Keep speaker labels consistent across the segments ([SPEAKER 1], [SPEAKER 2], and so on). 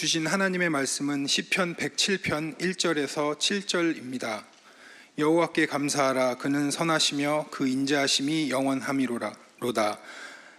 [SPEAKER 1] 주신 하나님의 말씀은 시편 107편 1절에서 7절입니다. 여호와께 감사하라. 그는 선하시며 그 인자하심이 영원함이로다.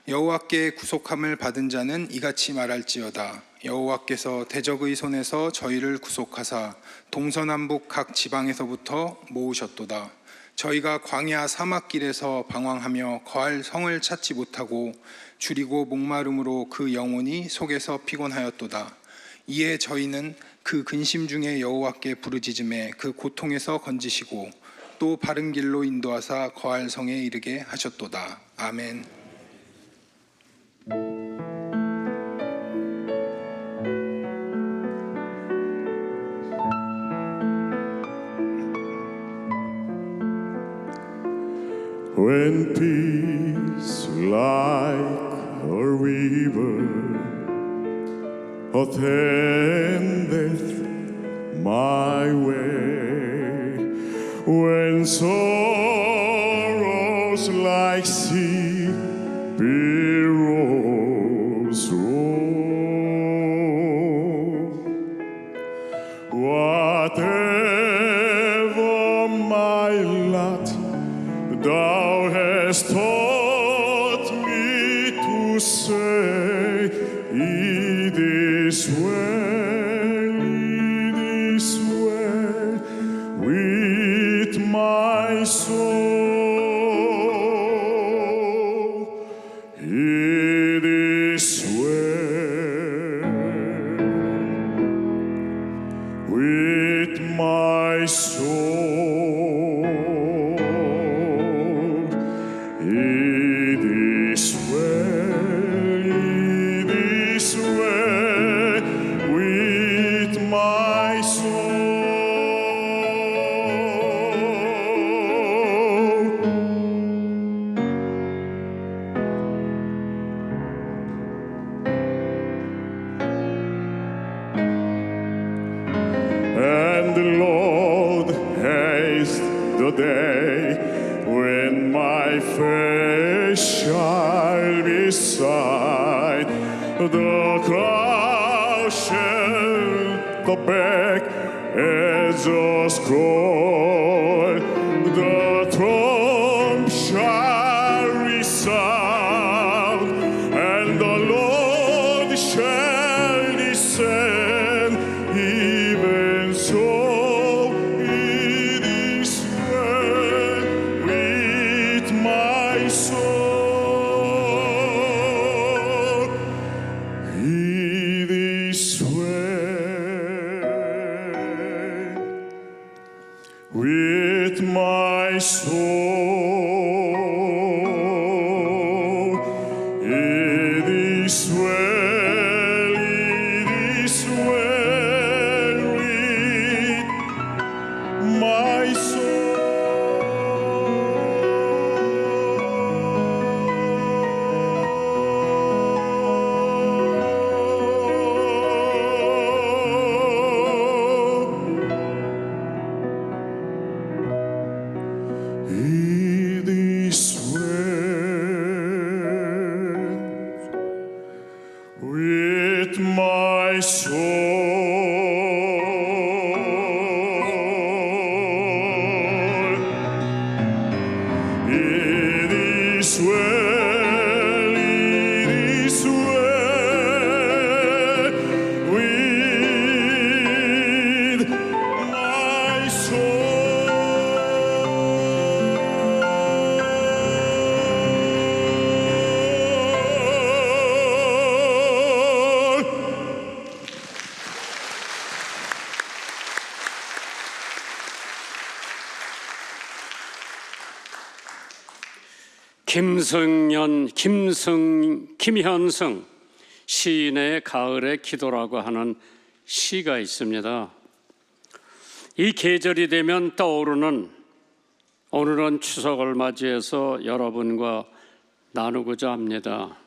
[SPEAKER 1] 여호와께 구속함을 받은 자는 이같이 말할지어다. 여호와께서 대적의 손에서 저희를 구속하사 동서남북 각 지방에서부터 모으셨도다. 저희가 광야 사막길에서 방황하며 거할 성을 찾지 못하고 줄이고 목마름으로 그 영혼이 속에서 피곤하였도다. 이에 저희는 그 근심 중에 여호와께 부르짖음에 그 고통에서 건지시고 또 바른 길로 인도하사 거할 성에 이르게 하셨도다. 아멘.
[SPEAKER 2] When peace like a river attendeth my way, when sorrows like sea billows roll, whatever my lot, Thou hast taught me to say, it is well with my soul. It is well with my soul. And the Lord haste the day when my face shall be sight. The cloud shall the back as a scroll. The trump shall resound, and the Lord shall descend. Even so, it is well with my soul. It is well with my soul. It is well, it is well with my soul. It is well with my soul. It is well, it is well with my soul.
[SPEAKER 3] 김현승 시인의 가을의 기도라고 하는 시가 있습니다. 이 계절이 되면 떠오르는, 오늘은 추석을 맞이해서 여러분과 나누고자 합니다.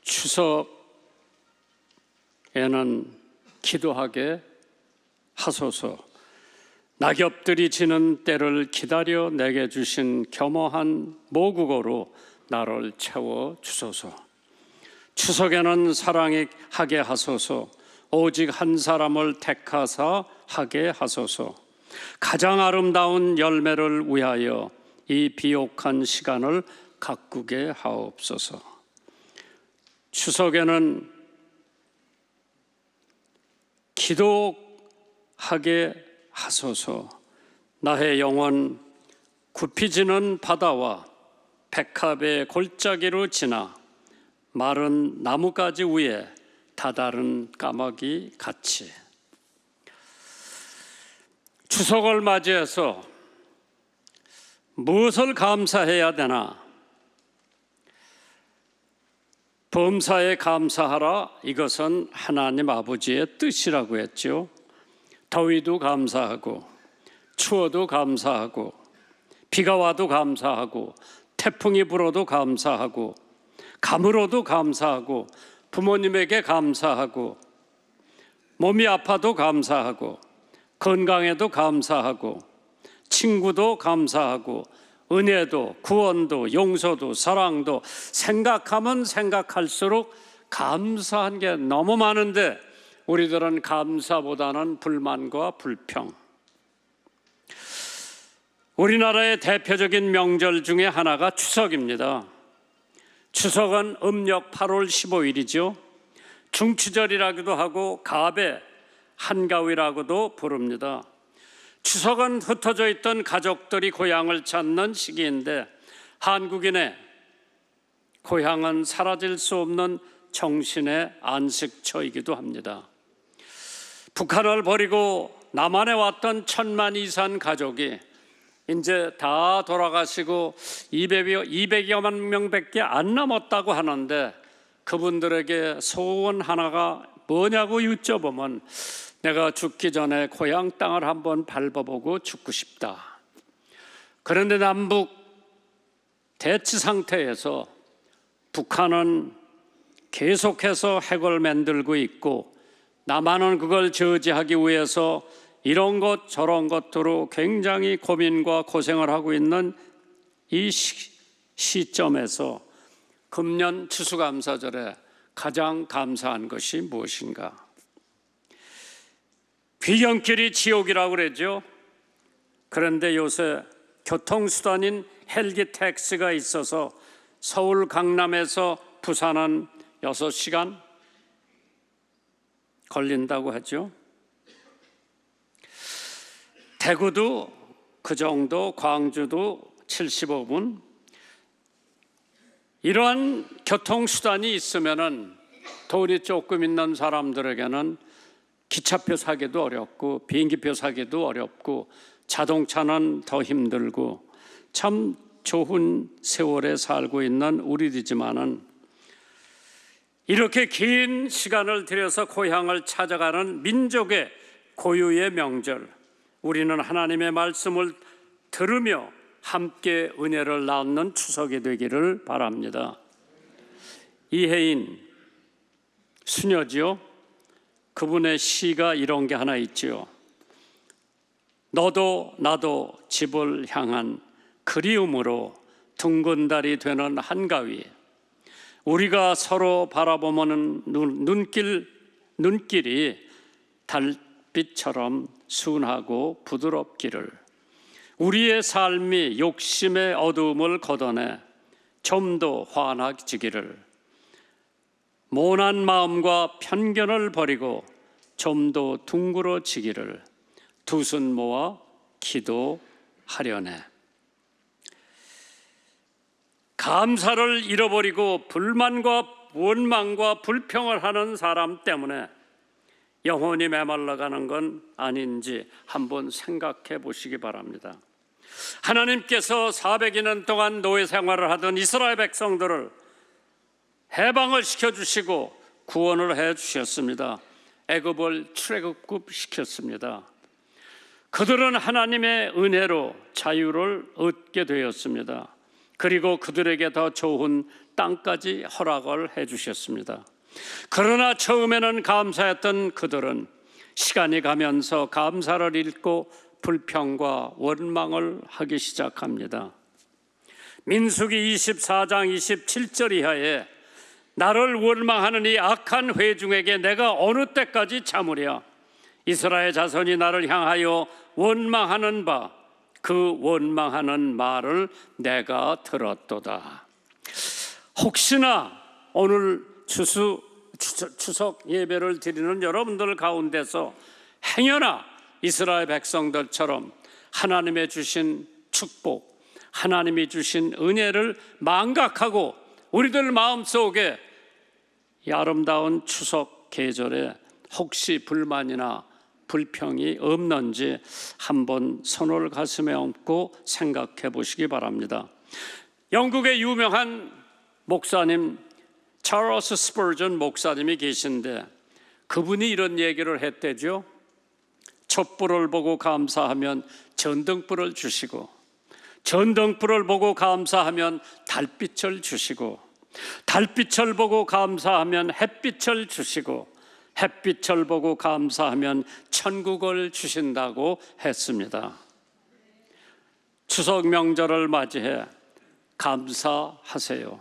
[SPEAKER 3] 추석에는 기도하게 하소서. 낙엽들이 지는 때를 기다려 내게 주신 겸허한 모국어로 나를 채워 주소서. 추석에는 사랑하게 하소서. 오직 한 사람을 택하사 하게 하소서. 가장 아름다운 열매를 위하여 이 비옥한 시간을 가꾸게 하옵소서. 추석에는 기도하게 하소서. 나의 영혼 굽히지는 바다와 백합의 골짜기로 지나 마른 나뭇가지 위에 다다른 까마귀 같이. 추석을 맞이해서 무엇을 감사해야 되나? 범사에 감사하라. 이것은 하나님 아버지의 뜻이라고 했죠. 더위도 감사하고 추워도 감사하고 비가 와도 감사하고 태풍이 불어도 감사하고 가물어도 감사하고 부모님에게 감사하고 몸이 아파도 감사하고 건강에도 감사하고 친구도 감사하고 은혜도 구원도 용서도 사랑도 생각하면 생각할수록 감사한 게 너무 많은데 우리들은 감사보다는 불만과 불평. 우리나라의 대표적인 명절 중에 하나가 추석입니다. 추석은 음력 8월 15일이죠. 중추절이라고도 하고 갑의 한가위라고도 부릅니다. 추석은 흩어져 있던 가족들이 고향을 찾는 시기인데 한국인의 고향은 사라질 수 없는 정신의 안식처이기도 합니다. 북한을 버리고 남한에 왔던 1000만 이상 가족이 이제 다 돌아가시고 200여만 명밖에 안 남았다고 하는데 그분들에게 소원 하나가 뭐냐고 여쭤보면 내가 죽기 전에 고향 땅을 한번 밟아보고 죽고 싶다. 그런데 남북 대치 상태에서 북한은 계속해서 핵을 만들고 있고 남한은 그걸 저지하기 위해서 이런 것 저런 것으로 굉장히 고민과 고생을 하고 있는 이 시점에서 금년 추수감사절에 가장 감사한 것이 무엇인가? 귀경길이 지옥이라고 그러죠. 그런데 요새 교통수단인 헬기 택시가 있어서 서울 강남에서 부산은 6시간 걸린다고 하죠. 대구도 그 정도, 광주도 75분. 이러한 교통수단이 있으면은 돈이 조금 있는 사람들에게는 기차표 사기도 어렵고 비행기표 사기도 어렵고 자동차는 더 힘들고 참 좋은 세월에 살고 있는 우리들이지만은 이렇게 긴 시간을 들여서 고향을 찾아가는 민족의 고유의 명절, 우리는 하나님의 말씀을 들으며 함께 은혜를 나누는 추석이 되기를 바랍니다. 이혜인 수녀지요. 그분의 시가 이런 게 하나 있지요. 너도 나도 집을 향한 그리움으로 둥근 달이 되는 한가위. 우리가 서로 바라보는 눈길이 달빛처럼 순하고 부드럽기를. 우리의 삶이 욕심의 어두움을 걷어내 좀 더 환해지기를. 모난 마음과 편견을 버리고 좀 더 둥그러지기를 두 손 모아 기도하려네. 감사를 잃어버리고 불만과 원망과 불평을 하는 사람 때문에 영혼이 메말라가는 건 아닌지 한번 생각해 보시기 바랍니다. 하나님께서 400년 동안 노예 생활을 하던 이스라엘 백성들을 해방을 시켜주시고 구원을 해주셨습니다. 애굽을 출애굽시켰습니다. 그들은 하나님의 은혜로 자유를 얻게 되었습니다. 그리고 그들에게 더 좋은 땅까지 허락을 해주셨습니다. 그러나 처음에는 감사했던 그들은 시간이 가면서 감사를 잃고 불평과 원망을 하기 시작합니다. 민수기 24장 27절 이하에 나를 원망하는 이 악한 회중에게 내가 어느 때까지 참으랴? 이스라엘 자손이 나를 향하여 원망하는 바 그 원망하는 말을 내가 들었도다. 혹시나 오늘 추석 예배를 드리는 여러분들 가운데서 행여나 이스라엘 백성들처럼 하나님의 주신 축복, 하나님이 주신 은혜를 망각하고 우리들 마음속에 이 아름다운 추석 계절에 혹시 불만이나 불평이 없는지 한번 손을 가슴에 얹고 생각해 보시기 바랍니다. 영국의 유명한 목사님 찰스 스퍼전 목사님이 계신데 그분이 이런 얘기를 했대죠. 촛불을 보고 감사하면 전등불을 주시고, 전등불을 보고 감사하면 달빛을 주시고, 달빛을 보고 감사하면 햇빛을 주시고, 햇빛을 보고 감사하면 천국을 주신다고 했습니다. 추석 명절을 맞이해 감사하세요.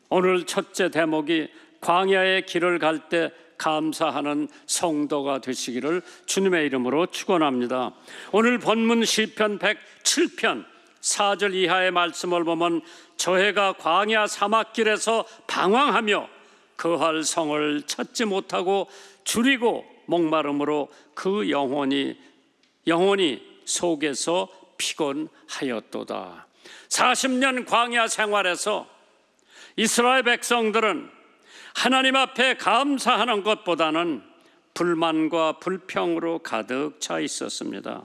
[SPEAKER 3] 오늘 첫째 대목이 광야의 길을 갈 때 감사하는 성도가 되시기를 주님의 이름으로 축원합니다. 오늘 본문 시편 107편 4절 이하의 말씀을 보면 저희가 광야 사막길에서 방황하며 거할 성을 찾지 못하고 줄이고 목마름으로 그 영혼이 속에서 피곤하였도다. 40년 광야 생활에서 이스라엘 백성들은 하나님 앞에 감사하는 것보다는 불만과 불평으로 가득 차 있었습니다.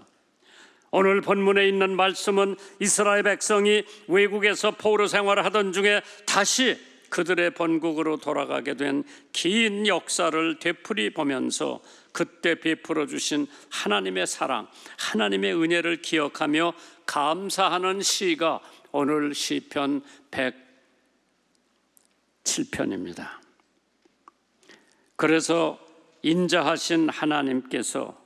[SPEAKER 3] 오늘 본문에 있는 말씀은 이스라엘 백성이 외국에서 포로 생활을 하던 중에 다시 그들의 본국으로 돌아가게 된 긴 역사를 되풀이 보면서 그때 베풀어 주신 하나님의 사랑, 하나님의 은혜를 기억하며 감사하는 시가 오늘 시편 107편입니다. 그래서 인자하신 하나님께서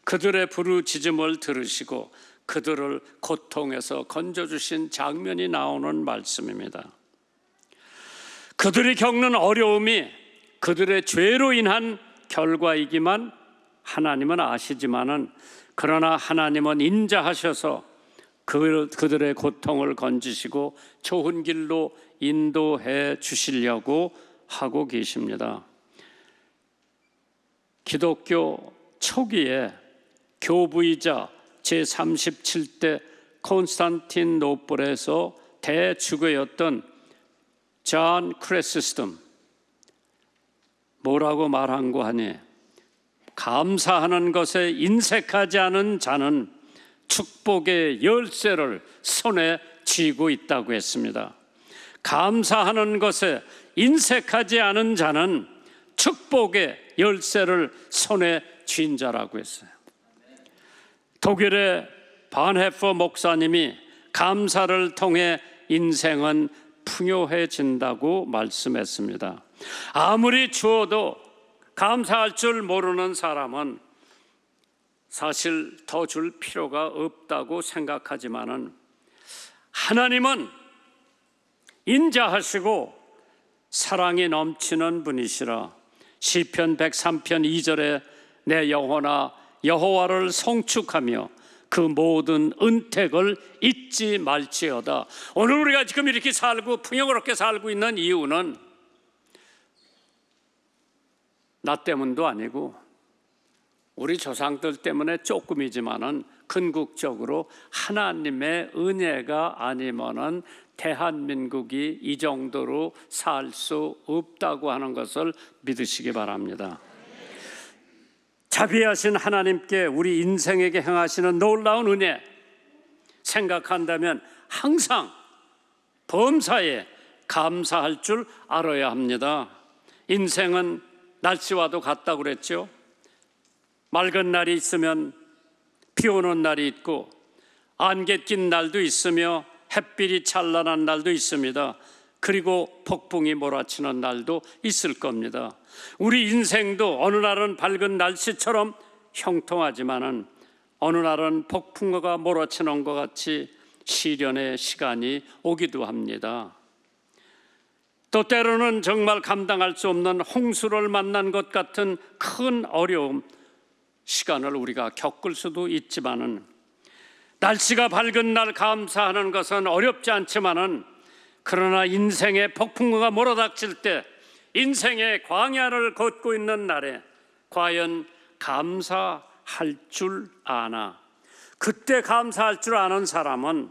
[SPEAKER 3] 그들의 부르짖음을 들으시고 그들을 고통에서 건져주신 장면이 나오는 말씀입니다. 그들이 겪는 어려움이 그들의 죄로 인한 결과이기만 하나님은 아시지만은, 그러나 하나님은 인자하셔서 그들의 고통을 건지시고 좋은 길로 인도해 주시려고 하고 계십니다. 기독교 초기에 교부이자 제37대 콘스탄티노플에서 대주교였던 존 크레시스텀 뭐라고 말한고 하니, 감사하는 것에 인색하지 않은 자는 축복의 열쇠를 손에 쥐고 있다고 했습니다. 감사하는 것에 인색하지 않은 자는 축복의 열쇠를 손에 쥔 자라고 했어요. 독일의 반헤퍼 목사님이 감사를 통해 인생은 풍요해진다고 말씀했습니다. 아무리 주어도 감사할 줄 모르는 사람은 사실 더 줄 필요가 없다고 생각하지만은, 하나님은 인자하시고 사랑이 넘치는 분이시라 시편 103편 2절에 내 영혼아 여호와를 송축하며 그 모든 은택을 잊지 말지어다. 오늘 우리가 지금 이렇게 살고 풍요롭게 살고 있는 이유는 나 때문도 아니고 우리 조상들 때문에 조금이지만은 궁극적으로 하나님의 은혜가 아니면은 대한민국이 이 정도로 살 수 없다고 하는 것을 믿으시기 바랍니다. 자비하신 하나님께 우리 인생에게 행하시는 놀라운 은혜 생각한다면 항상 범사에 감사할 줄 알아야 합니다. 인생은 날씨와도 같다고 그랬죠. 맑은 날이 있으면 비 오는 날이 있고, 안개 낀 날도 있으며 햇빛이 찬란한 날도 있습니다. 그리고 폭풍이 몰아치는 날도 있을 겁니다. 우리 인생도 어느 날은 밝은 날씨처럼 형통하지만은 어느 날은 폭풍과 몰아치는 것 같이 시련의 시간이 오기도 합니다. 또 때로는 정말 감당할 수 없는 홍수를 만난 것 같은 큰 어려움, 시간을 우리가 겪을 수도 있지만은, 날씨가 밝은 날 감사하는 것은 어렵지 않지만은, 그러나 인생의 폭풍우가 몰아닥칠 때, 인생의 광야를 걷고 있는 날에 과연 감사할 줄 아나? 그때 감사할 줄 아는 사람은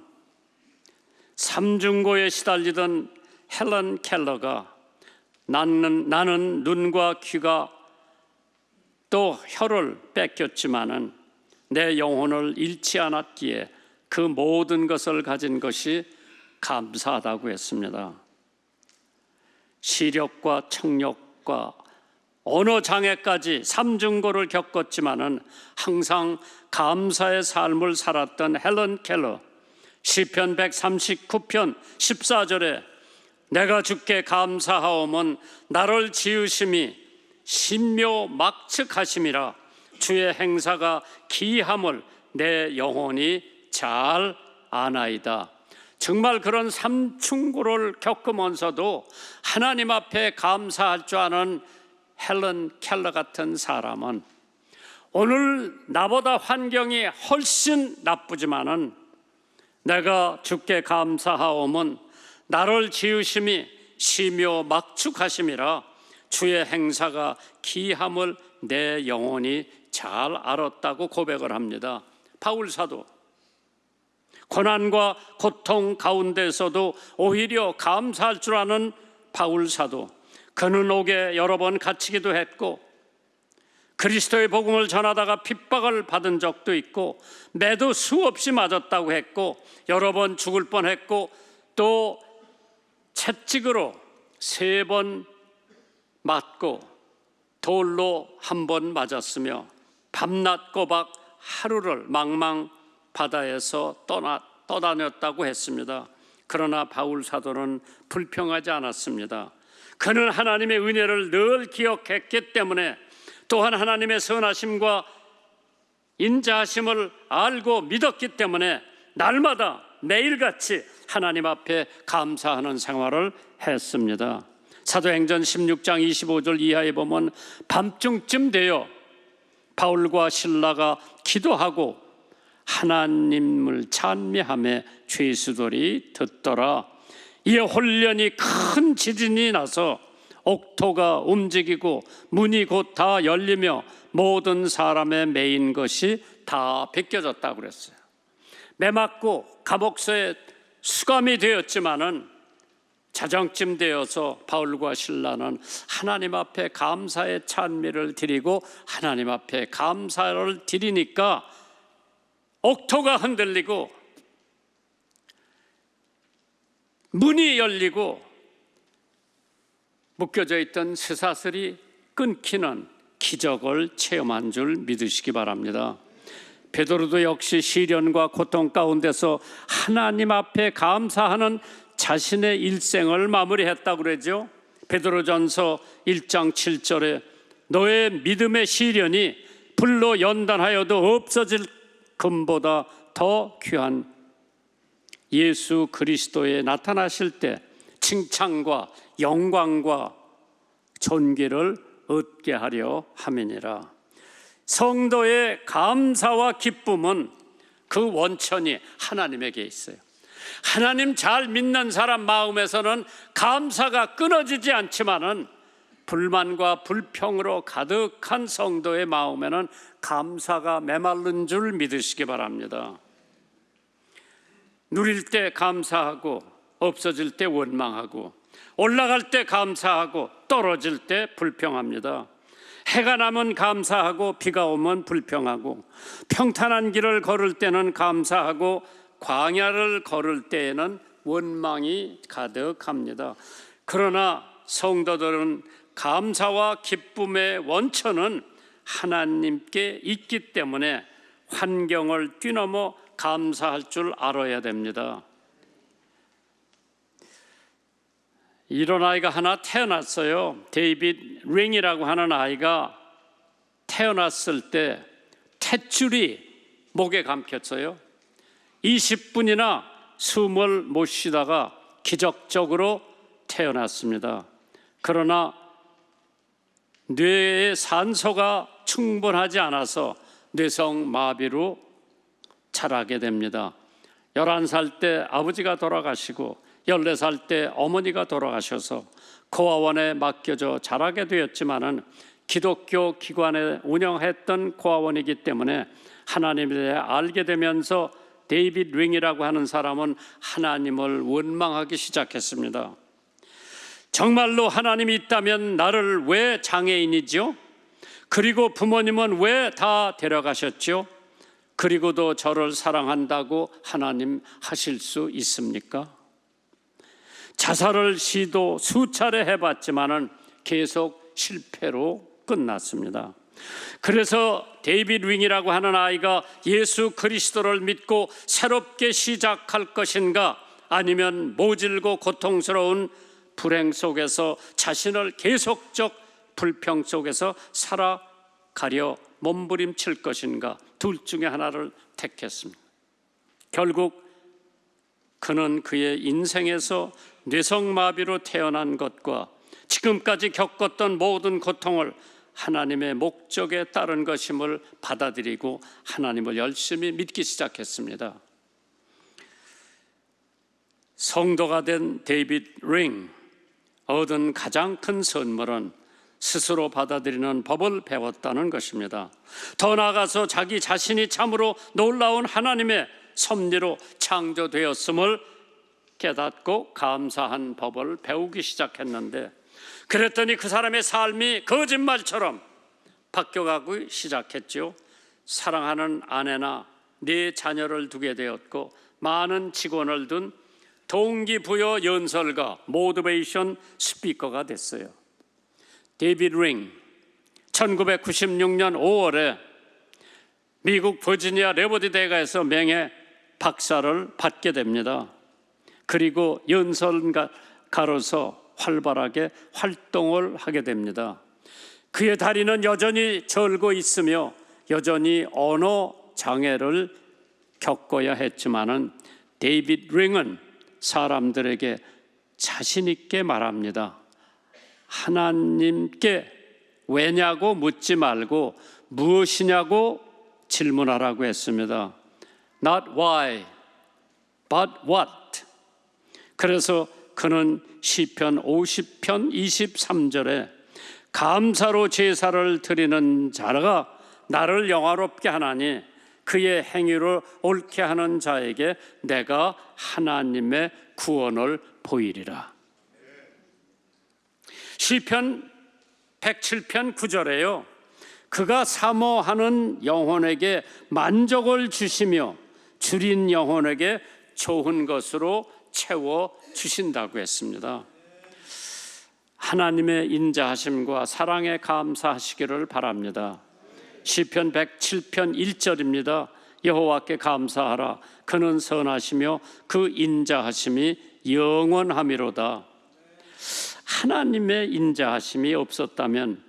[SPEAKER 3] 삼중고에 시달리던 헬런 켈러가 나는 눈과 귀가 또 혀를 뺏겼지만은 내 영혼을 잃지 않았기에 그 모든 것을 가진 것이 감사하다고 했습니다. 시력과 청력과 언어 장애까지 삼중고를 겪었지만은 항상 감사의 삶을 살았던 헬런 켈러, 시편 139편 14절에 내가 주께 감사하오면 나를 지으심이 신묘막측하심이라 주의 행사가 기함을 내 영혼이 잘 아나이다. 정말 그런 삼중고를 겪으면서도 하나님 앞에 감사할 줄 아는 헬런 켈러 같은 사람은 오늘 나보다 환경이 훨씬 나쁘지만은 내가 주께 감사하오면 나를 지으심이 시묘막축하심이라 주의 행사가 기함을 내 영혼이 잘 알았다고 고백을 합니다. 바울 사도 고난과 고통 가운데서도 오히려 감사할 줄 아는 바울 사도, 그는 옥에 여러 번 갇히기도 했고 그리스도의 복음을 전하다가 핍박을 받은 적도 있고 매도 수없이 맞았다고 했고 여러 번 죽을 뻔했고 또 채찍으로 3번 맞고 돌로 1번 맞았으며 밤낮 꼬박 하루를 망망 바다에서 떠다녔다고 했습니다. 그러나 바울 사도는 불평하지 않았습니다. 그는 하나님의 은혜를 늘 기억했기 때문에, 또한 하나님의 선하심과 인자하심을 알고 믿었기 때문에 날마다 매일같이 하나님 앞에 감사하는 생활을 했습니다. 사도행전 16장 25절 이하에 보면 밤중쯤 되어 바울과 실라가 기도하고 하나님을 찬미하며 죄수들이 듣더라. 이에 혼련히 큰 지진이 나서 옥토가 움직이고 문이 곧 다 열리며 모든 사람의 매인 것이 다 벗겨졌다고 그랬어요. 매맞고 감옥서에 수감이 되었지만은 자정쯤 되어서 바울과 실라는 하나님 앞에 감사의 찬미를 드리고 하나님 앞에 감사를 드리니까 옥토가 흔들리고 문이 열리고 묶여져 있던 쇠사슬이 끊기는 기적을 체험한 줄 믿으시기 바랍니다. 베드로도 역시 시련과 고통 가운데서 하나님 앞에 감사하는 자신의 일생을 마무리했다고 그러죠. 베드로전서 1장 7절에 너의 믿음의 시련이 불로 연단하여도 없어질 금보다 더 귀한 예수 그리스도에 나타나실 때 칭찬과 영광과 존귀를 얻게 하려 함이니라. 성도의 감사와 기쁨은 그 원천이 하나님에게 있어요. 하나님 잘 믿는 사람 마음에서는 감사가 끊어지지 않지만은 불만과 불평으로 가득한 성도의 마음에는 감사가 메마른 줄 믿으시기 바랍니다. 누릴 때 감사하고 없어질 때 원망하고 올라갈 때 감사하고 떨어질 때 불평합니다. 해가 나면 감사하고 비가 오면 불평하고 평탄한 길을 걸을 때는 감사하고 광야를 걸을 때에는 원망이 가득합니다. 그러나 성도들은 감사와 기쁨의 원천은 하나님께 있기 때문에 환경을 뛰넘어 감사할 줄 알아야 됩니다. 이런 아이가 하나 태어났어요. 데이빗 링이라고 하는 아이가 태어났을 때 탯줄이 목에 감겼어요. 20분이나 숨을 못 쉬다가 기적적으로 태어났습니다. 그러나 뇌의 산소가 충분하지 않아서 뇌성마비로 자라게 됩니다. 11살 때 아버지가 돌아가시고 14살 때 어머니가 돌아가셔서 고아원에 맡겨져 자라게 되었지만은 기독교 기관에 운영했던 고아원이기 때문에 하나님에 대해 알게 되면서 데이빗 링이라고 하는 사람은 하나님을 원망하기 시작했습니다. 정말로 하나님이 있다면 나를 왜 장애인이죠? 그리고 부모님은 왜 다 데려가셨죠? 그리고도 저를 사랑한다고 하나님 하실 수 있습니까? 자살을 시도 수차례 해봤지만은 계속 실패로 끝났습니다. 그래서 데이빗 윙이라고 하는 아이가 예수 그리스도를 믿고 새롭게 시작할 것인가, 아니면 모질고 고통스러운 불행 속에서 자신을 계속적 불평 속에서 살아가려 몸부림칠 것인가, 둘 중에 하나를 택했습니다. 결국 그는 그의 인생에서 뇌성마비로 태어난 것과 지금까지 겪었던 모든 고통을 하나님의 목적에 따른 것임을 받아들이고 하나님을 열심히 믿기 시작했습니다. 성도가 된 데이빗 링, 얻은 가장 큰 선물은 스스로 받아들이는 법을 배웠다는 것입니다. 더 나아가서 자기 자신이 참으로 놀라운 하나님의 섭리로 창조되었음을 깨닫고 감사한 법을 배우기 시작했는데, 그랬더니 그 사람의 삶이 거짓말처럼 바뀌어가고 시작했죠. 사랑하는 아내나 네 자녀를 두게 되었고, 많은 직원을 둔 동기부여 연설가, 모티베이션 스피커가 됐어요. 데이빗 링, 1996년 5월에 미국 버지니아 레버디 대학에서 명예 박사를 받게 됩니다. 그리고 연설가로서 활발하게 활동을 하게 됩니다. 그의 다리는 여전히 절고 있으며 여전히 언어 장애를 겪어야 했지만은 데이빗 링은 사람들에게 자신 있게 말합니다. 하나님께 왜냐고 묻지 말고 무엇이냐고 질문하라고 했습니다. Not why, but what. 그래서 그는 시편 50편 23절에 감사로 제사를 드리는 자가 나를 영화롭게 하나니 그의 행위를 옳게 하는 자에게 내가 하나님의 구원을 보이리라. 시편 107편 9절에요. 그가 사모하는 영혼에게 만족을 주시며 줄인 영혼에게 좋은 것으로 채워 주신다고 했습니다. 하나님의 인자하심과 사랑에 감사하시기를 바랍니다. 시편 107편 1절입니다. 여호와께 감사하라. 그는 선하시며 그 인자하심이 영원하미로다. 하나님의 인자하심이 없었다면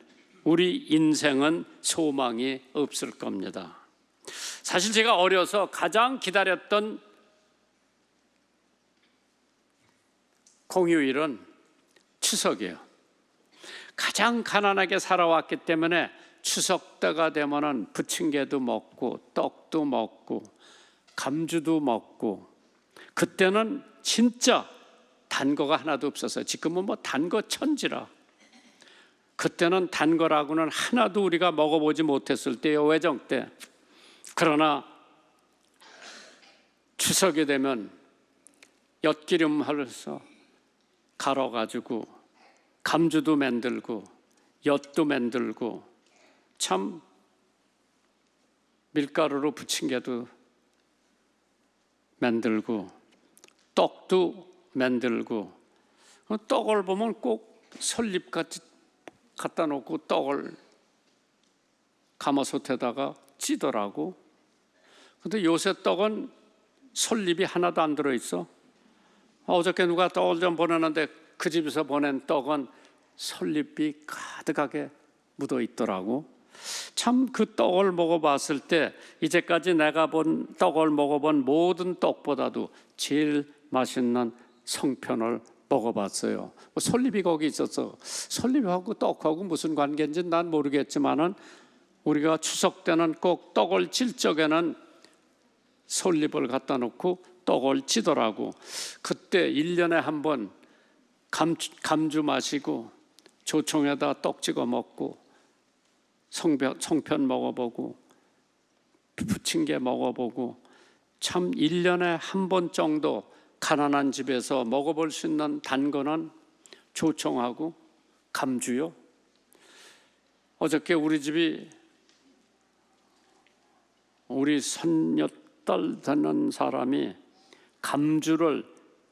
[SPEAKER 3] 우리 인생은 소망이 없을 겁니다. 사실 제가 어려서 가장 기다렸던 공휴일은 추석이에요. 가장 가난하게 살아왔기 때문에 추석 때가 되면은 부침개도 먹고 떡도 먹고 감주도 먹고, 그때는 진짜 단 거가 하나도 없어서, 지금은 뭐 단 거 천지라. 그때는 단 거라고는 하나도 우리가 먹어보지 못했을 때요, 외정 때. 그러나 추석이 되면 엿기름 해서 갈아가지고 감주도 만들고 엿도 만들고, 참 밀가루로 부침개도 만들고 떡도 만들고, 떡을 보면 꼭 설립같이 갖다 놓고 떡을 가마솥에다가 찌더라고. 근데 요새 떡은 설립이 하나도 안 들어있어. 어저께 누가 떡을 좀 보내는데 그 집에서 보낸 떡은 설립이 가득하게 묻어 있더라고. 참 그 떡을 먹어봤을 때 이제까지 내가 본 떡을 먹어본 모든 떡보다도 제일 맛있는 송편을 먹어봤어요. 뭐 솔잎이 거기 있어서 솔잎하고 떡하고 무슨 관계인지 난 모르겠지만은 우리가 추석 때는 꼭 떡을 찔 적에는 솔잎을 갖다 놓고 떡을 찌더라고. 그때 1년에 한 번 감주 마시고 조청에다 떡 찍어 먹고 송편 먹어보고 부침개 먹어보고 참 1년에 한 번 정도 가난한 집에서 먹어볼 수 있는 단 거는 조청하고 감주요. 어저께 우리 집이 우리 손녀딸 되는 사람이 감주를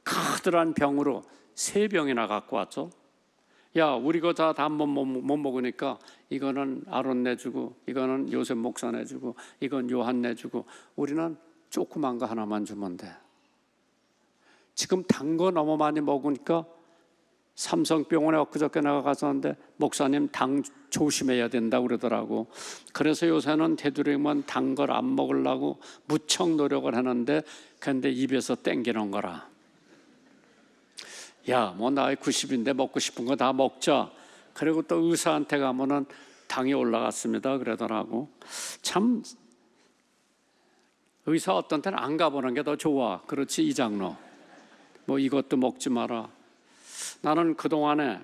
[SPEAKER 3] 커다란 병으로 3병이나 갖고 왔죠. 야, 우리 거 다 못 먹으니까 이거는 아론 내주고 이거는 요셉 목사 내주고 이건 요한 내주고 우리는 조그만 거 하나만 주면 돼. 지금 단 거 너무 많이 먹으니까 삼성병원에 엊그저께 내가 갔었는데 목사님 당 조심해야 된다고 그러더라고. 그래서 요새는 되도록이면 단 걸 안 먹으려고 무척 노력을 하는데 근데 입에서 땡기는 거라. 야, 뭐 나이 90인데 먹고 싶은 거 다 먹자. 그리고 또 의사한테 가면은 당이 올라갔습니다 그러더라고. 참 의사 어떤 때는 안 가보는 게 더 좋아. 그렇지 이장로. 뭐 이것도 먹지 마라. 나는 그동안에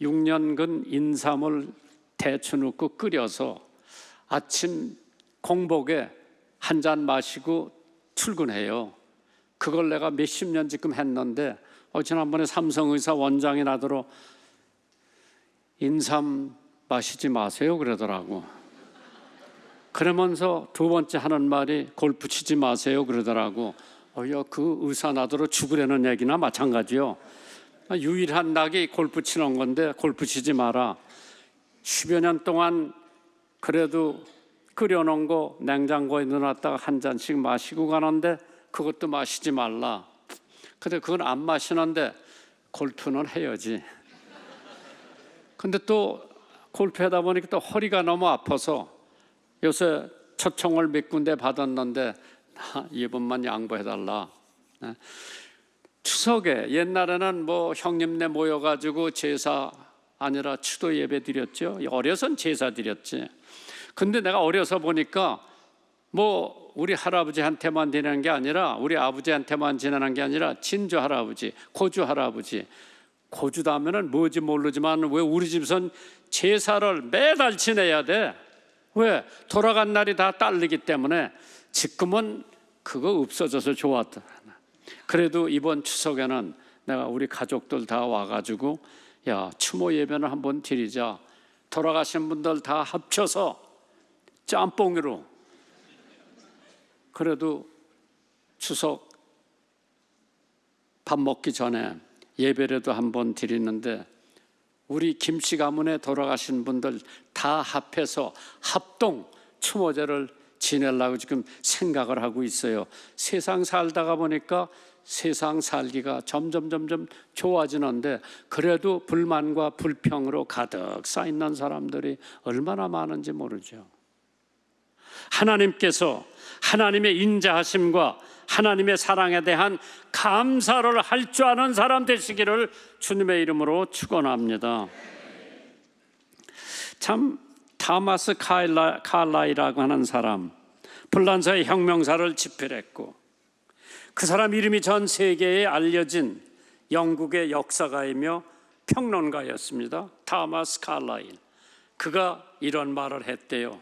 [SPEAKER 3] 6년근 인삼을 데쳐 넣고 끓여서 아침 공복에 한 잔 마시고 출근해요. 그걸 내가 몇십 년 지금 했는데 지난번에 삼성의사 원장이 나더러 인삼 마시지 마세요 그러더라고. 그러면서 두 번째 하는 말이 골프 치지 마세요 그러더라고. 그 의사 나더러 죽으려는 얘기나 마찬가지요. 유일한 낙이 골프 치는 건데 골프 치지 마라. 10여 년 동안 그래도 끓여놓은 거 냉장고에 넣어놨다가 한 잔씩 마시고 가는데 그것도 마시지 말라. 근데 그건 안 마시는데 골프는 해야지. 근데 또 골프하다 보니까 또 허리가 너무 아파서 요새 초청을 몇 군데 받았는데 이번만 양보해달라. 추석에 옛날에는 뭐 형님네 모여가지고 제사 아니라 추도 예배 드렸죠. 어려서는 제사 드렸지. 근데 내가 어려서 보니까 뭐 우리 할아버지한테만 지내는 게 아니라 우리 아버지한테만 지내는 게 아니라 진주 할아버지, 고주 할아버지, 고주도 하면은 뭐지 모르지만 왜 우리 집선 제사를 매달 지내야 돼? 왜? 돌아간 날이 다 딸리기 때문에 지금은 그거 없어져서 좋았다. 그래도 이번 추석에는 내가 우리 가족들 다 와가지고 야 추모 예배는 한번 드리자. 돌아가신 분들 다 합쳐서 짬뽕으로 그래도 추석 밥 먹기 전에 예배라도 한번 드리는데 우리 김씨 가문에 돌아가신 분들 다 합해서 합동 추모제를 지내려고 지금 생각을 하고 있어요. 세상 살다가 보니까 세상 살기가 점점 좋아지는데 그래도 불만과 불평으로 가득 차 있는 사람들이 얼마나 많은지 모르죠. 하나님께서 하나님의 인자하심과 하나님의 사랑에 대한 감사를 할 줄 아는 사람 되시기를 주님의 이름으로 축원합니다. 참 타마스 칼라이라고 하는 사람, 불란서의 혁명사를 집필했고 그 사람 이름이 전 세계에 알려진 영국의 역사가이며 평론가였습니다. 타마스 칼라일. 그가 이런 말을 했대요.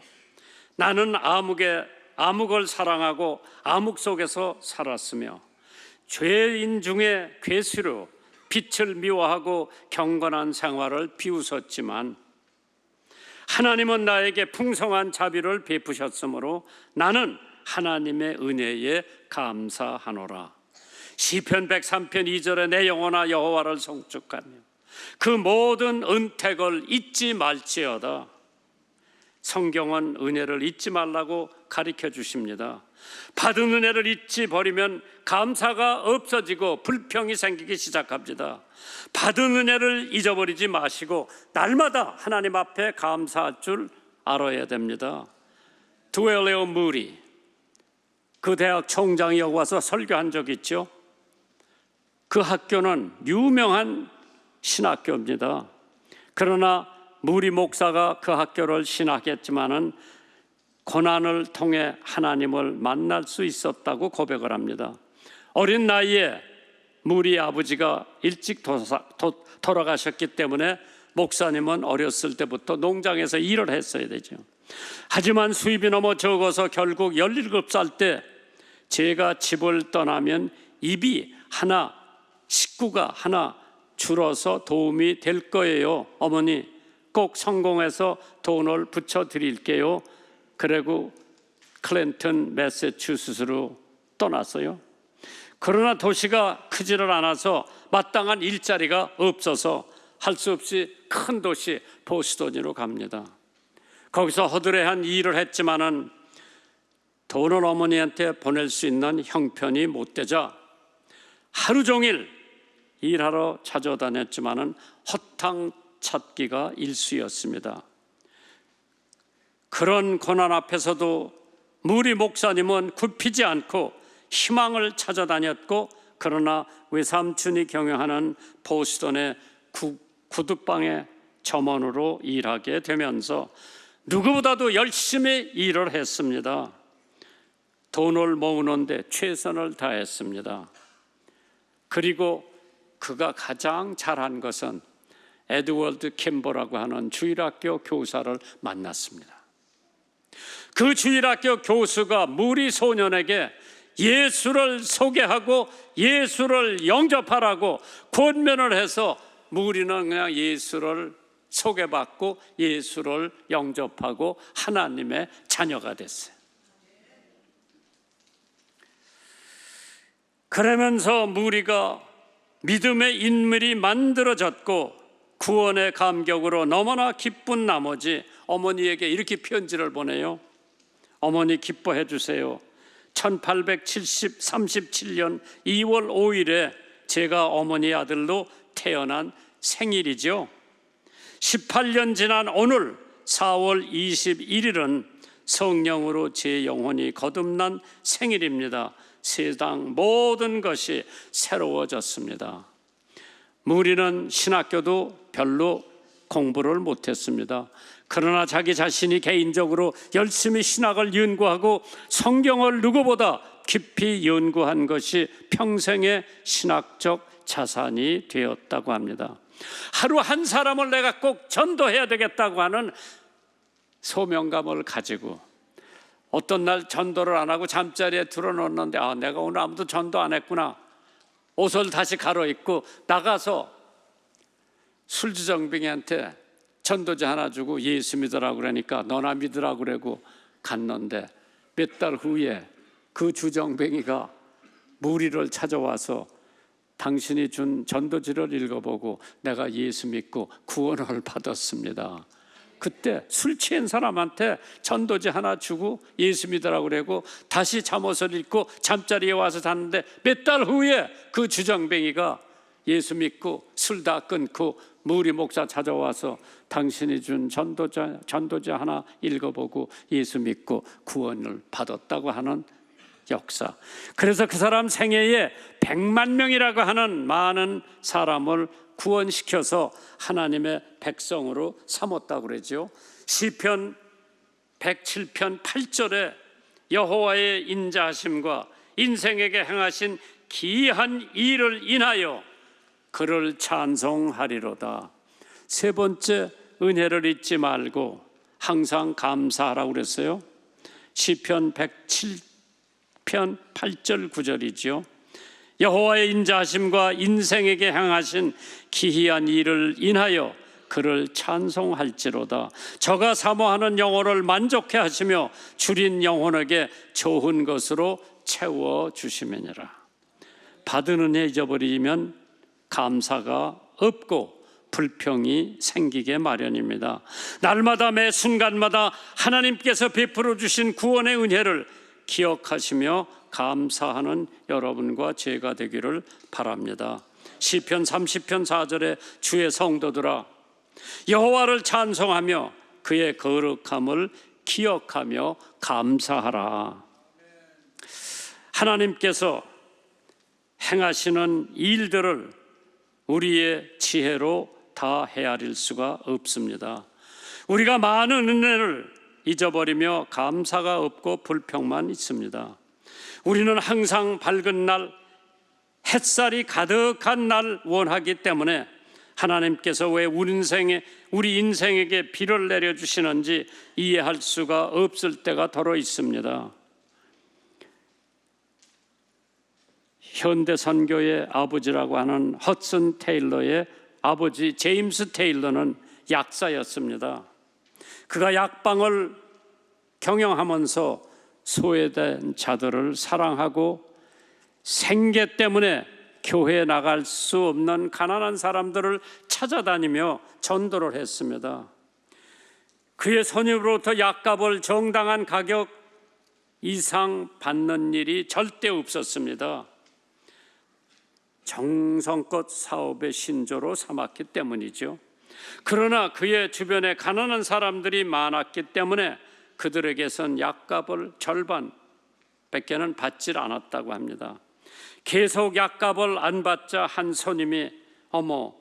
[SPEAKER 3] 나는 암흑을 사랑하고 암흑 속에서 살았으며 죄인 중에 괴수로 빛을 미워하고 경건한 생활을 비웃었지만 하나님은 나에게 풍성한 자비를 베푸셨으므로 나는 하나님의 은혜에 감사하노라. 시편 103편 2절에 내 영혼아 여호와를 송축하며 그 모든 은택을 잊지 말지어다. 성경은 은혜를 잊지 말라고 가르쳐 주십니다. 받은 은혜를 잊지 버리면 감사가 없어지고 불평이 생기기 시작합니다. 받은 은혜를 잊어버리지 마시고 날마다 하나님 앞에 감사할 줄 알아야 됩니다. 두엘레오 무리 그 대학 총장이 여기 와서 설교한 적 있죠. 그 학교는 유명한 신학교입니다. 그러나 무리 목사가 그 학교를 신학했지만은 고난을 통해 하나님을 만날 수 있었다고 고백을 합니다. 어린 나이에 무리 아버지가 일찍 돌아가셨기 때문에 목사님은 어렸을 때부터 농장에서 일을 했어야 되죠. 하지만 수입이 너무 적어서 결국 17살 때 제가 집을 떠나면 식구가 하나 줄어서 도움이 될 거예요. 어머니 꼭 성공해서 돈을 붙여드릴게요. 그리고 클랜턴 매사추세츠로 떠났어요. 그러나 도시가 크지를 않아서 마땅한 일자리가 없어서 할 수 없이 큰 도시 보스턴으로 갑니다. 거기서 허드레한 일을 했지만은 돈을 어머니한테 보낼 수 있는 형편이 못 되자 하루 종일 일하러 찾아다녔지만은 허탕 찾기가 일쑤였습니다. 그런 고난 앞에서도 무리 목사님은 굽히지 않고 희망을 찾아다녔고, 그러나 외삼촌이 경영하는 보스턴의 구두방의 점원으로 일하게 되면서 누구보다도 열심히 일을 했습니다. 돈을 모으는데 최선을 다했습니다. 그리고 그가 가장 잘한 것은 에드워드 캠버라고 하는 주일학교 교사를 만났습니다. 그 주일학교 교수가 무리 소년에게 예수를 소개하고 예수를 영접하라고 권면을 해서 무리는 그냥 예수를 소개받고 예수를 영접하고 하나님의 자녀가 됐어요. 그러면서 무리가 믿음의 인물이 만들어졌고 구원의 감격으로 너무나 기쁜 나머지 어머니에게 이렇게 편지를 보내요. 어머니 기뻐해 주세요. 1837년 2월 5일에 제가 어머니 아들로 태어난 생일이죠. 18년 지난 오늘 4월 21일은 성령으로 제 영혼이 거듭난 생일입니다. 세상 모든 것이 새로워졌습니다. 무리는 신학교도 별로 공부를 못했습니다. 그러나 자기 자신이 개인적으로 열심히 신학을 연구하고 성경을 누구보다 깊이 연구한 것이 평생의 신학적 자산이 되었다고 합니다. 하루 한 사람을 내가 꼭 전도해야 되겠다고 하는 소명감을 가지고 어떤 날 전도를 안 하고 잠자리에 들어놓는데 내가 오늘 아무도 전도 안 했구나. 옷을 다시 갈아입고 나가서 술주정뱅이한테 전도지 하나 주고 예수 믿으라고 그러니까 너나 믿으라고 그러고 갔는데 몇 달 후에 그 주정뱅이가 무리를 찾아와서 당신이 준 전도지를 읽어보고 내가 예수 믿고 구원을 받았습니다. 그때 술 취한 사람한테 전도지 하나 주고 예수 믿으라고 그러고 다시 잠옷을 입고 잠자리에 와서 잤는데 몇 달 후에 그 주정뱅이가 예수 믿고 술 다 끊고 무리 목사 찾아와서 당신이 준 전도지 하나 읽어보고 예수 믿고 구원을 받았다고 하는 역사. 그래서 그 사람 생애에 100만 명이라고 하는 많은 사람을 구원시켜서 하나님의 백성으로 삼았다고 그러죠. 시편 107편 8절에 여호와의 인자하심과 인생에게 행하신 기이한 일을 인하여 그를 찬송하리로다. 세 번째, 은혜를 잊지 말고 항상 감사하라고 그랬어요. 시편 107편 8절 9절이죠. 여호와의 인자하심과 인생에게 행하신 기이한 일을 인하여 그를 찬송할지로다. 저가 사모하는 영혼을 만족해 하시며 줄인 영혼에게 좋은 것으로 채워주시느니라. 받은 은혜 잊어버리면 감사가 없고 불평이 생기게 마련입니다. 날마다 매 순간마다 하나님께서 베풀어 주신 구원의 은혜를 기억하시며 감사하는 여러분과 제가 되기를 바랍니다. 시편 30편 4절에 주의 성도들아 여호와를 찬송하며 그의 거룩함을 기억하며 감사하라. 하나님께서 행하시는 일들을 우리의 지혜로 다 헤아릴 수가 없습니다. 우리가 많은 은혜를 잊어버리며 감사가 없고 불평만 있습니다. 우리는 항상 밝은 날, 햇살이 가득한 날 원하기 때문에 하나님께서 왜 우리 인생에게 비를 내려주시는지 이해할 수가 없을 때가 더러 있습니다. 현대 선교의 아버지라고 하는 허슨 테일러의 아버지 제임스 테일러는 약사였습니다. 그가 약방을 경영하면서 소외된 자들을 사랑하고 생계 때문에 교회에 나갈 수 없는 가난한 사람들을 찾아다니며 전도를 했습니다. 그의 손님으로부터 약값을 정당한 가격 이상 받는 일이 절대 없었습니다. 정성껏 사업의 신조로 삼았기 때문이죠. 그러나 그의 주변에 가난한 사람들이 많았기 때문에 그들에게선 약값을 절반밖에는 받질 않았다고 합니다. 계속 약값을 안 받자 한 손님이 어머,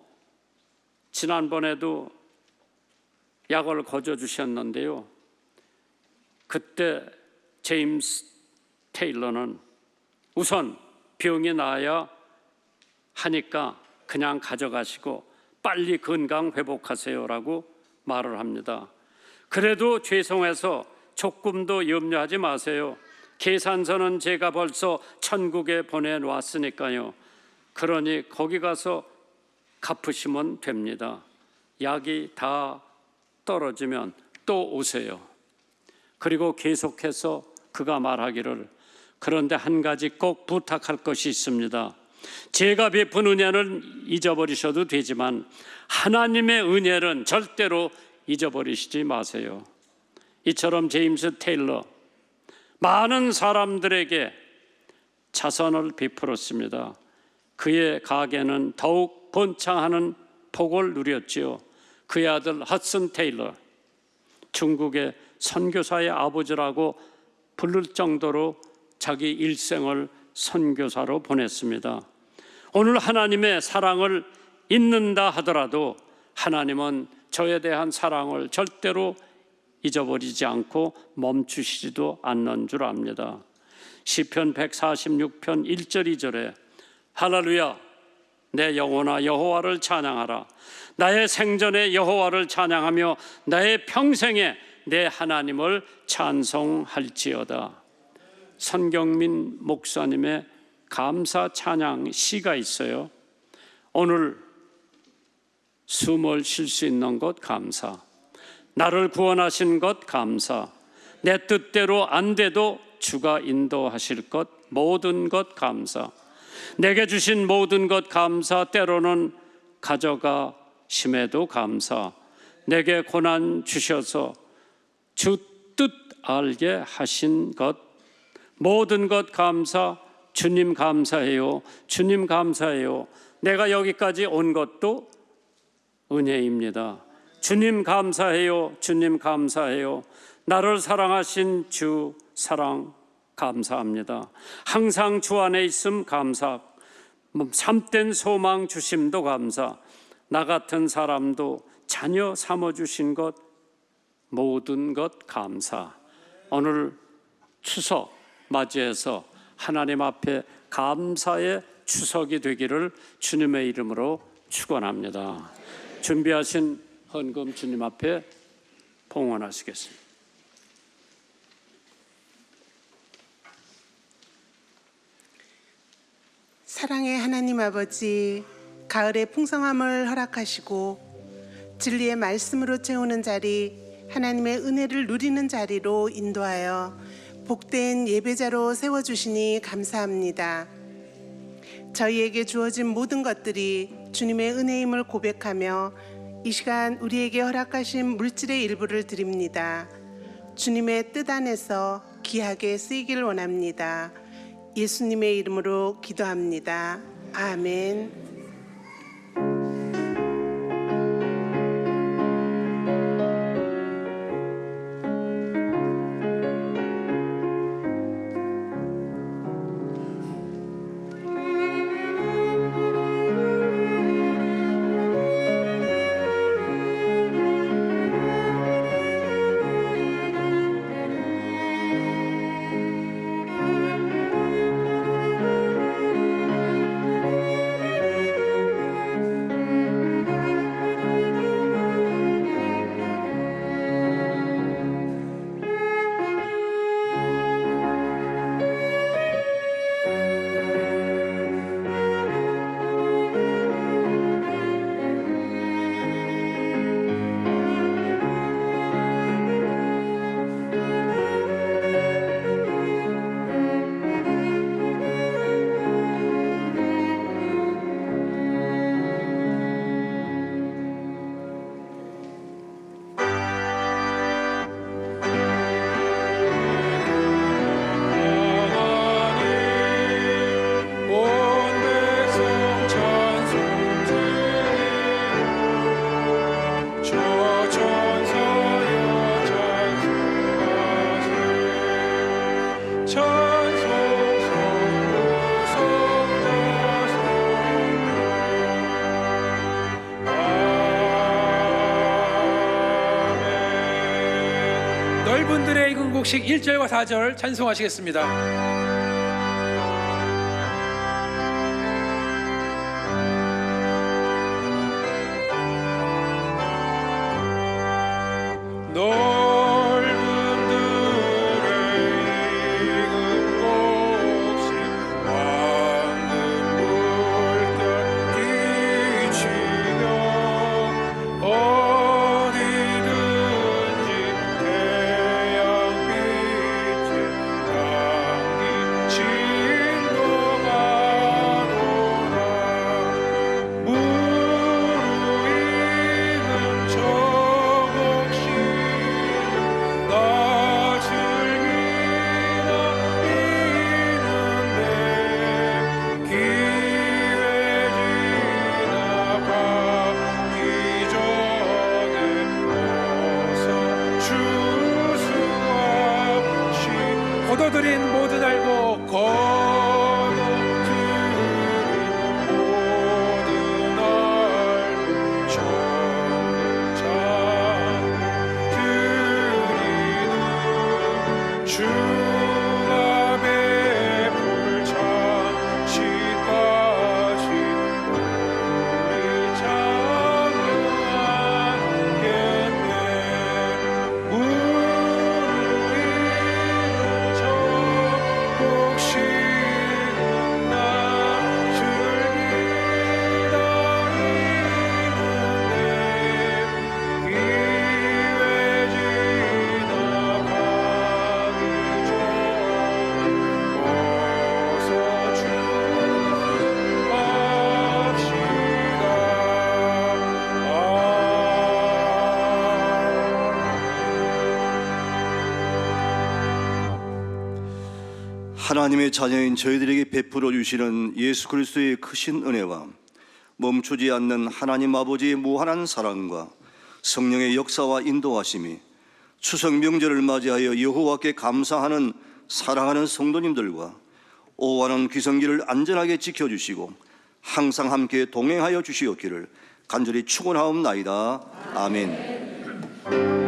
[SPEAKER 3] 지난번에도 약을 거저 주셨는데요. 그때 제임스 테일러는 우선 병이 나아야 하니까 그냥 가져가시고 빨리 건강 회복하세요라고 말을 합니다. 그래도 죄송해서 조금도 염려하지 마세요. 계산서는 제가 벌써 천국에 보내놓았으니까요. 그러니 거기 가서 갚으시면 됩니다. 약이 다 떨어지면 또 오세요. 그리고 계속해서 그가 말하기를 그런데 한 가지 꼭 부탁할 것이 있습니다. 제가 베푼 은혜는 잊어버리셔도 되지만 하나님의 은혜는 절대로 잊어버리시지 마세요. 이처럼 제임스 테일러 많은 사람들에게 자선을 베풀었습니다. 그의 가게는 더욱 번창하는 복을 누렸지요. 그의 아들 허슨 테일러, 중국의 선교사의 아버지라고 부를 정도로 자기 일생을 선교사로 보냈습니다. 오늘 하나님의 사랑을 잊는다 하더라도 하나님은 저에 대한 사랑을 절대로 잊어버리지 않고 멈추시지도 않는 줄 압니다. 시편 146편 1절 2절에 할렐루야 내 영혼아 여호와를 찬양하라. 나의 생전에 여호와를 찬양하며 나의 평생에 내 하나님을 찬송할지어다. 선경민 목사님의 감사 찬양 시가 있어요. 오늘 숨을 쉴 수 있는 것 감사, 나를 구원하신 것 감사, 내 뜻대로 안 돼도 주가 인도하실 것 모든 것 감사, 내게 주신 모든 것 감사, 때로는 가져가심에도 감사, 내게 고난 주셔서 주 뜻 알게 하신 것 모든 것 감사. 주님 감사해요. 주님 감사해요. 내가 여기까지 온 것도 은혜입니다. 주님 감사해요. 주님 감사해요. 나를 사랑하신 주 사랑 감사합니다. 항상 주 안에 있음 감사. 참된 소망 주심도 감사. 나 같은 사람도 자녀 삼아주신 것 모든 것 감사. 오늘 추석 맞이해서 하나님 앞에 감사의 추석이 되기를 주님의 이름으로 축원합니다. 준비하신 헌금 주님 앞에 봉헌하시겠습니다.
[SPEAKER 4] 사랑의 하나님 아버지, 가을의 풍성함을 허락하시고 진리의 말씀으로 채우는 자리, 하나님의 은혜를 누리는 자리로 인도하여 복된 예배자로 세워주시니 감사합니다. 저희에게 주어진 모든 것들이 주님의 은혜임을 고백하며 이 시간 우리에게 허락하신 물질의 일부를 드립니다. 주님의 뜻 안에서 귀하게 쓰이길 원합니다. 예수님의 이름으로 기도합니다. 아멘.
[SPEAKER 5] 곡식 1절과 4절 찬송하시겠습니다.
[SPEAKER 1] 넓은 들에 익은 곡식 황금 물결 끼치며 어디든지 태양빛에 향기 진동하도다. 무르익은 저 곡식 나 즐기나 이는데 기회 지나가기 전에 어서 주수하시.
[SPEAKER 5] 거둬들인 모든 알고
[SPEAKER 1] 거둬들인 모든 알고 전장 드리는 주가 베풀 잔치까지 우리 장하겠네. 무르익은 저 곡식은 나 즐기다 이는데 기회 지나가기 전에 어서
[SPEAKER 6] 하나님의 자녀인 저희들에게 베풀어 주시는 예수 그리스도의 크신 은혜와 멈추지 않는 하나님 아버지의 무한한 사랑과 성령의 역사와 인도하심이 추석 명절을 맞이하여 여호와께 감사하는 사랑하는 성도님들과 오하는 귀성길을 안전하게 지켜주시고 항상 함께 동행하여 주시옵기를 간절히 축원하옵나이다. 아멘.